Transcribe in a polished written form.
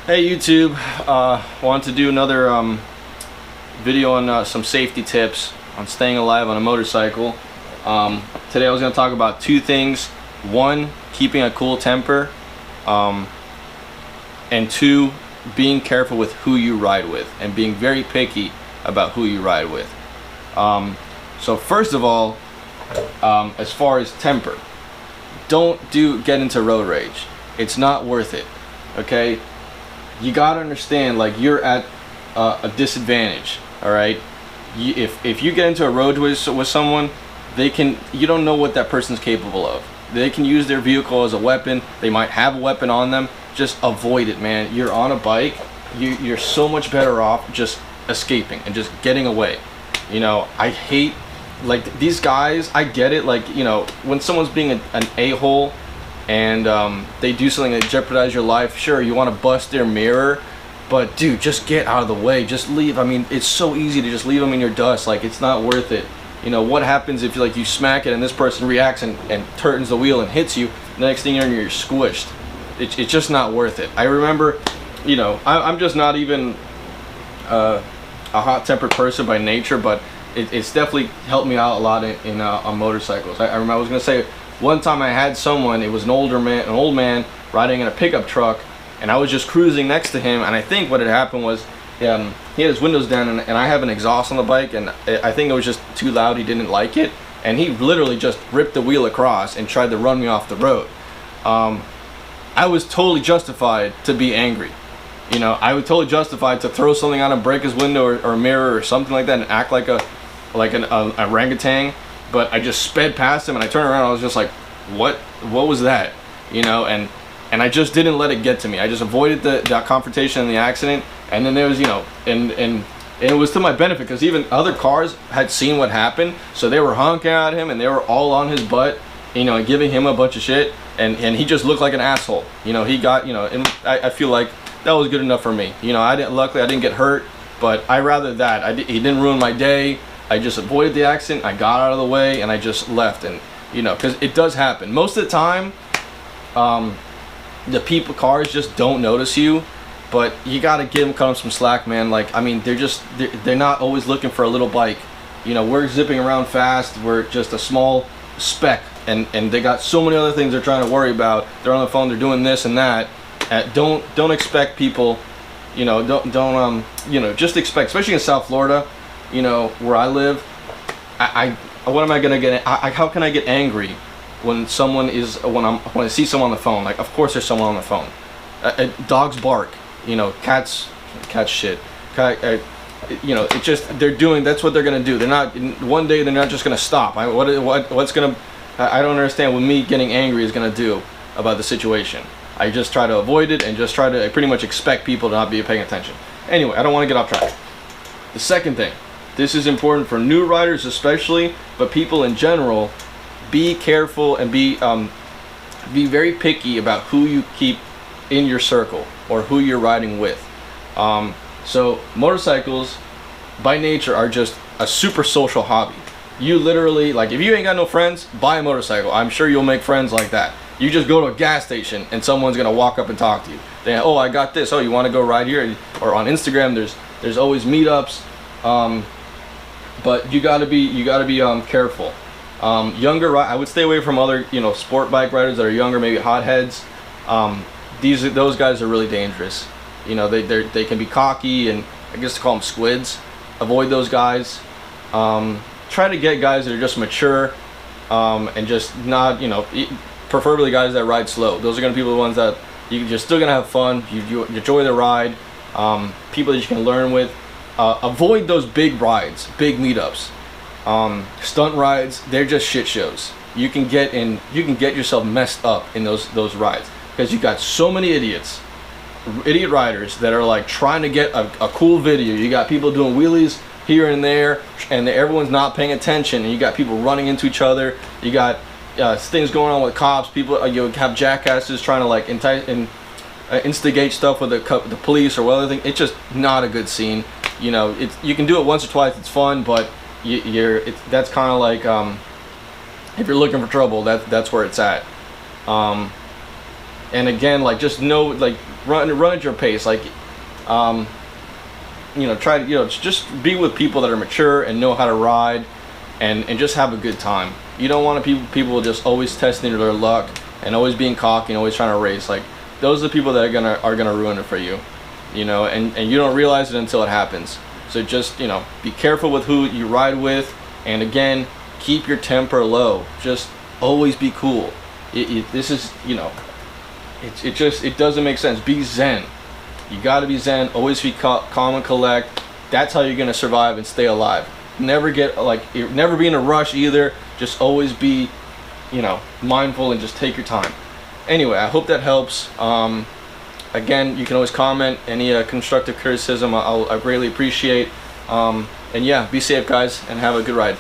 Hey YouTube, wanted to do another video on some safety tips on staying alive on a motorcycle. Today I was going to talk about two things. One, keeping a cool temper, and two, being careful with who you ride with and being very picky about who you ride with. So first of all, as far as temper, don't get into road rage. It's not worth it, okay? You gotta understand, like, you're at a disadvantage. All right, if you get into a road with someone, you don't know what that person's capable of. They can use their vehicle as a weapon. They might have a weapon on them. Just avoid it, man. You're on a bike. You're so much better off just escaping and just getting away. You know, I hate, like, these guys. I get it, like, you know, when someone's being an a-hole and they do something that jeopardize your life, sure, you want to bust their mirror, but dude, just get out of the way. Just leave. I mean, it's so easy to just leave them in your dust. Like, it's not worth it. You know, what happens if you smack it and this person reacts and turns the wheel and hits you? The next thing you're squished. It's just not worth it. I remember, you know, I'm just not even a hot-tempered person by nature, but it's definitely helped me out a lot on motorcycles. I remember, I was gonna say, one time I had someone, it was an old man riding in a pickup truck, and I was just cruising next to him, and I think what had happened was he had his windows down, and I have an exhaust on the bike, and I think it was just too loud. He didn't like it, and he literally just ripped the wheel across and tried to run me off the road. I was totally justified to be angry. You know, I was totally justified to throw something on him, break his window or mirror or something like that, and act like an orangutan. But I just sped past him, and I turned around, and I was just like, what was that? You know, and I just didn't let it get to me. I just avoided that confrontation and the accident. And then there was, you know, and it was to my benefit, because even other cars had seen what happened, so they were honking at him and they were all on his butt, you know, and giving him a bunch of shit, and he just looked like an asshole. You know, he got, you know, and I feel like that was good enough for me. You know, luckily I didn't get hurt, but I rather that. He didn't ruin my day. I just avoided the accident. I got out of the way and I just left. And you know, because it does happen most of the time. The cars just don't notice you, but you gotta give them some slack, man. Like, I mean, they're not always looking for a little bike. You know, we're zipping around fast. We're just a small speck, and they got so many other things they're trying to worry about. They're on the phone. They're doing this and that. Don't expect people. You know, don't you know, just expect, especially in South Florida, you know, where I live. What am I gonna get? How can I get angry when I see someone on the phone? Like, of course there's someone on the phone. Dogs bark. You know, cats shit. You know, it's just, that's what they're gonna do. They're not, one day they're not just gonna stop. I don't understand what me getting angry is gonna do about the situation. I just try to avoid it and just try to pretty much expect people to not be paying attention. Anyway, I don't want to get off track. The second thing, this is important for new riders especially, but people in general. Be careful and be very picky about who you keep in your circle or who you're riding with. So motorcycles by nature are just a super social hobby. You literally, like, if you ain't got no friends, buy a motorcycle. I'm sure you'll make friends like that. You just go to a gas station and someone's gonna walk up and talk to you. They, oh, I got this. Oh, you want to go ride here? Or on Instagram, there's always meetups. But you gotta be careful. I would stay away from other, you know, sport bike riders that are younger, maybe hotheads. Those guys are really dangerous. You know, they can be cocky, and I guess to call them squids. Avoid those guys. Try to get guys that are just mature, and just not, you know, preferably guys that ride slow. Those are gonna be the ones that you're still gonna have fun. You enjoy the ride. People that you can learn with. Avoid those big rides, big meetups. Stunt rides, they're just shit shows. You can get yourself messed up in those rides, because you got so many idiot riders that are like trying to get a cool video. You got people doing wheelies here and there, and everyone's not paying attention, and you got people running into each other. You got things going on with cops. People, you have jackasses trying to like instigate stuff with the police or other thing. It's just not a good scene. You know, you can do it once or twice. It's fun, but that's kind of like, if you're looking for trouble, that's where it's at. And again, like, just know, like, run at your pace. Like, you know, try to, you know, just be with people that are mature and know how to ride, and just have a good time. You don't want people just always testing their luck and always being cocky and always trying to race. Like, those are the people that are gonna ruin it for you, you know, and you don't realize it until it happens. So just, you know, be careful with who you ride with, and again, keep your temper low. Just always be cool. This is, you know, it doesn't make sense. Be zen. You gotta be zen. Always be calm and collect. That's how you're gonna survive and stay alive. Never get, like, never be in a rush either. Just always be, you know, mindful and just take your time. Anyway, I hope that helps. Again, you can always comment any constructive criticism. I greatly appreciate. And yeah, be safe, guys, and have a good ride.